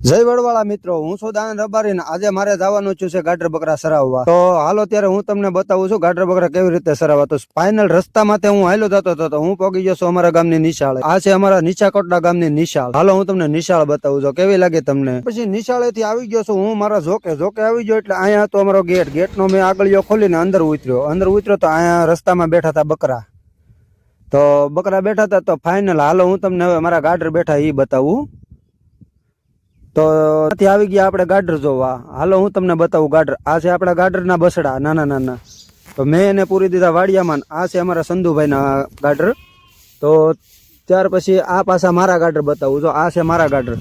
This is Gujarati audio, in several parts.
જય વડવાળા મિત્રો, હું છું દાન રબારી ને આજે મારે જવાનું છે ગાડર બકરા સરાવવા। તો હાલો ત્યારે હું તમને બતાવું છું ગાડર બકરા કેવી રીતે સરાવવા। તો ફાઇનલ રસ્તા માટે હું હાલો જતો હતો તો હું પહોંચી ગયો છું અમારા ગામની નિશાળે। આ છે અમારા નીચાકોટડા ગામની નિશાળ। હાલો હું તમને નિશાળ બતાવું છું કેવી લાગે તમને। પછી નિશાળે થી આવી ગયો છું હું મારા જોકે આવી ગયો એટલે અહીંયા હતો અમારો ગેટ નો મેં આગળિયો ખોલીને અંદર ઉતર્યો તો અહીંયા રસ્તામાં બેઠા હતા બકરા। તો બકરા બેઠા હતા તો ફાઇનલ હાલો હું તમને હવે મારા ગાડર બેઠા એ બતાવું। તો આવી ગયા આપણે ગાડર જોવા। હાલો હું તમને બતાવું ગાડર। આ છે આપણા ગાડર ના બસડા નાના। તો મેં એને પૂરી દીધા વાડિયામાં। આ છે અમારા સંધુભાઈ ના ગાડર। તો ત્યાર પછી આ પાછા મારા ગાડર બતાવું। જો આ છે મારા ગાડર।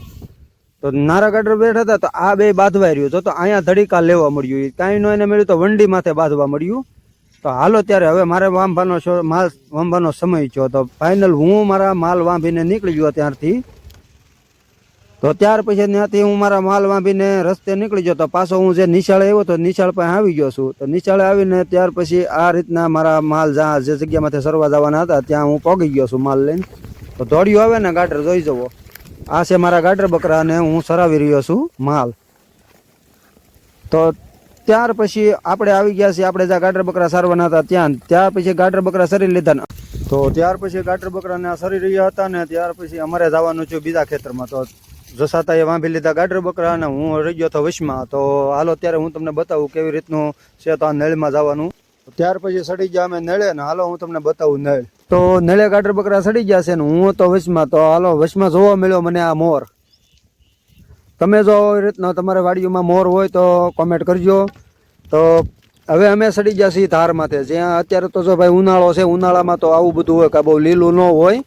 તો નારા ગાડર બેઠા હતા તો આ બે બાંધવાઈ રહ્યું તો અહીંયા ધડીકા લેવા મળ્યું। કાંઈ નો એને મળ્યું તો વંડી માથે બાંધવા મળ્યું। તો હાલો ત્યારે હવે મારે માલ વાંભવાનો સમય થયો। તો ફાઇનલ હું મારા માલ વાંભીને નીકળી ગયો ત્યારથી। તો ત્યાર પછી ત્યાંથી હું મારા માલ વાંભીને રસ્તે નીકળી ગયો। તો પાછો હું જે નિશાળે આવ્યો તો નિશાળ પાસે આવી ગયો છું। તો નિશાળે આવીને ત્યાર પછી આ રીતના મારા માલ જ્યાં જે જગ્યામાંથી સરવા જવાના હતા ત્યાં હું પહોંચી ગયો છું માલ લઈને। તો દોડ્યું આવે ને ગાડર જોઈ જવો। આ છે મારા ગાડર બકરા અને હું સરાવી રહ્યો છું માલ। તો ત્યાર પછી આપણે આવી ગયા છીએ આપણે જ્યાં ગાડર બકરા સારવાના હતા ત્યાર પછી ગાડર બકરા સરી લીધા। તો ત્યાર પછી ગાડર બકરાને સરી રહ્યા હતા ને ત્યાર પછી અમારે જવાનું છે બીજા ખેતરમાં। તો જસાતા એ વાંભી લીધા ગાડર બકરા અને હું રહી ગયો હતો વશમાં। તો હાલો ત્યારે હું તમને બતાવું કેવી રીતનું છે તો આ નળમાં જવાનું। ત્યાર પછી સડી ગયા અમે નળે ને હાલો હું તમને બતાવું નળ। તો નળે ગાડર બકરા સડી ગયા છે ને હું તો વશમાં। તો હાલો વશમાં જોવા મળ્યો મને આ મોર। તમે જો એ રીતના તમારા વાડીઓમાં મોર હોય તો કોમેન્ટ કરજો। તો હવે અમે સડી ગયા છીએ ધાર માથે જ્યાં અત્યારે તો જો ભાઈ ઉનાળો છે ઉનાળામાં તો આવું બધું હોય કે બહુ લીલું ન હોય।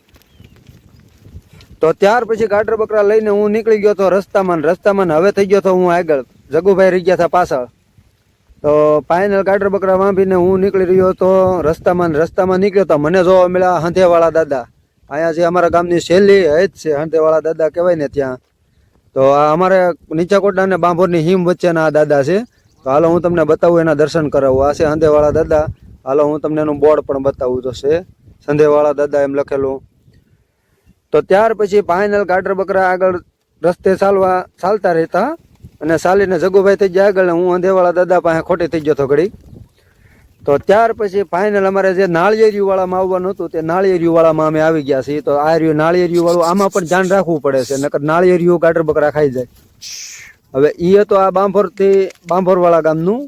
તો ત્યાર પછી ગાડર બકરા લઈને હું નીકળી ગયો તો રસ્તામાં હવે થઈ ગયો તો હું આગળ જગુભાઈ રહી ગયા હતા પાછળ। તો ફાઇનલ ગાડર બકરા વાંભીને હું નીકળી રહ્યો તો રસ્તામાં નીકળ્યો તો મને જોવા મળ્યા હાંધેવાળા દાદા। અહીંયા જે અમારા ગામની શૈલી જ છે હાંધેવાળા દાદા કહેવાય ને ત્યાં। તો આ અમારે નીચાકોટડા અને બાંભોરની હિમ વચ્ચેના આ દાદા છે। તો હાલો હું તમને બતાવું એના દર્શન કરાવું। આ છે હાંધેવાળા દાદા। હાલો હું તમને એનું બોર્ડ પણ બતાવું તો છે સંધેવાળા દાદા એમ લખેલું। તો ત્યાર પછી ફાઇનલ ગાડર બકરા આગળ રસ્તે ચાલતા રહેતા અને ચાલીને જગુભાઈ થઈ ગયા આગળ હું અંધેવાળા દાદા પાસે ખોટી થઈ ગયો હતો ઘડી। તો ત્યાર પછી ફાઇનલ અમારે જે નાળિયેરિયું વાળામાં આવવાનું હતું તે નાળિયેરિયું વાળામાં અમે આવી ગયા છીએ। તો આ રહ્યું નાળિયેરિયું વાળું આમાં પણ ધ્યાન રાખવું પડે છે નકર નાળિયેરિયું ગાડર બકરા ખાઈ જાય। હવે એ હતો આ બાંભોર વાળા ગામનું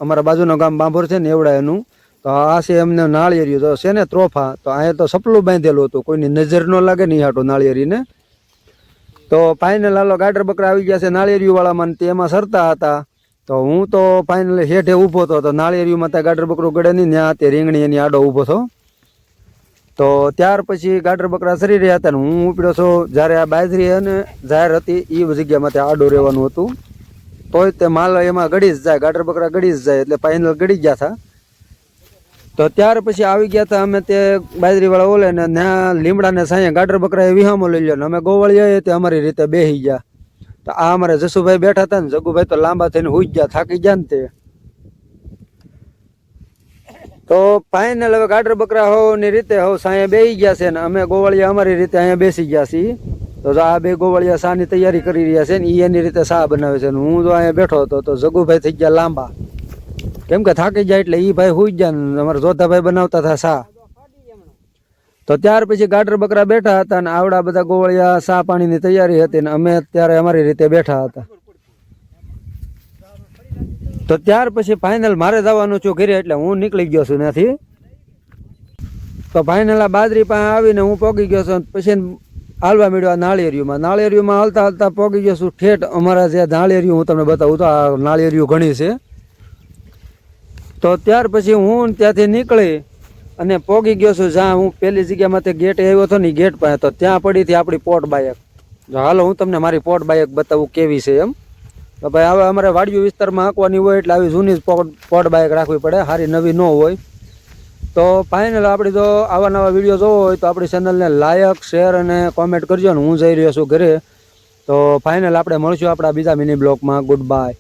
અમારા બાજુનું ગામ બાંભોર છે ને એવડા એનું। તો આ છે એમને નાળિયેરિયું તો છે ને ત્રોફા। તો અહીંયા તો સપલું બાંધેલું હતું કોઈની નજર ન લાગે નહીં હાટું નાળિયેરીને। તો ફાઇનલ હાલો ગાડર બકરા આવી ગયા છે નાળિયેરિયું વાળામાં તેમાં સરતા હતા। તો હું તો ફાઇનલ હેઠે ઊભો હતો તો નાળિયેરિયુંમાં ત્યાં ગાડર બકરું ગળે નહીં ત્યાં તે રીંગણી એની આડો ઊભો હતો। તો ત્યાર પછી ગાડર બકરા સરી રહ્યા હતા ને હું ઉપડ્યો છું જ્યારે આ બાજરી અને જાહેર હતી એ જગ્યામાં ત્યાં આડો રહેવાનું હતું। તોય તે માલ એમાં ગળી જ જાય ગાડર બકરા ગળી જ જાય એટલે ફાઇનલ ગળી ગયા હતા। તો ત્યાર પછી આવી ગયા હતા અમે તે બાજરી વાળા ઓલે ને ત્યાં લીમડાને સાંયે ગાડર બકરા એ વિહામો લઈ લ્યો ને અમે ગોવાળીએ તે અમારી રીતે બેસી ગયા। તો આ અમારે જસુભાઈ બેઠા હતા ને જગુભાઈ તો લાંબા થઈને હુઈ ગયા થાકી ગયા ને તે। તો ફાઇનલ હવે ગાડર બકરા ની રીતે સાંયે બેસી ગયા છે ને અમે ગોવાળિયા અમારી રીતે અહીંયા બેસી ગયા છીએ। તો આ બે ગોવાળિયા શાની તૈયારી કરી રહ્યા છે ને એ એની રીતે શા બનાવે છે ને હું તો અહીંયા બેઠો હતો તો જગુભાઈ થઈ ગયા લાંબા કેમ કે થાકી જાય એટલે ઈ ભાઈ હુઈ ગયા ને અમારા જોધાભાઈ બનાવતા હતા શા। તો ત્યાર પછી ગાડર બકરા બેઠા હતા ને આવડા બધા ગોવાળિયા શા પાણીની તૈયારી હતી ને અમે ત્યારે અમારી રીતે બેઠા હતા। તો ત્યાર પછી ફાઇનલ મારે જવાનું છું ઘરે એટલે હું નીકળી ગયો છું ત્યાંથી। તો ફાઇનલ આ બાજરી પાસે આવીને હું પહોંચી ગયો છું પછી હાલવા મળ્યો નાળિયેરિયુંમાં હાલતા પહોંચી ગયો છું ઠેઠ અમારા જે નાળિયેરિયું હું તમને બતાવું તો આ નાળિયેરિયું ઘણી છે। તો ત્યાર પછી હું ત્યાંથી નીકળી અને પહોંચી ગયો છું જ્યાં હું પેલી જગ્યામાં ગેટ આવ્યો હતો ને ગેટ પાસે। તો ત્યાં પડી હતી આપણી પોટ બાઇક। હાલો હું તમને મારી પોટ બાઇક બતાવું કેવી છે એમ। તો ભાઈ હવે અમારે વાડિયું વિસ્તારમાં હાંકવાની હોય એટલે આવી જૂની પોટ બાઇક રાખવી પડે સારી નવી ન હોય। તો ફાઇનલ આપણી જો આવા નવા વિડીયો જોવો હોય તો આપણી ચેનલને લાયક શેર અને કોમેન્ટ કરજો ને હું જઈ રહ્યો છું ઘરે। તો ફાઇનલ આપણે મળશું આપણા બીજા મિની બ્લોગમાં। Good bye.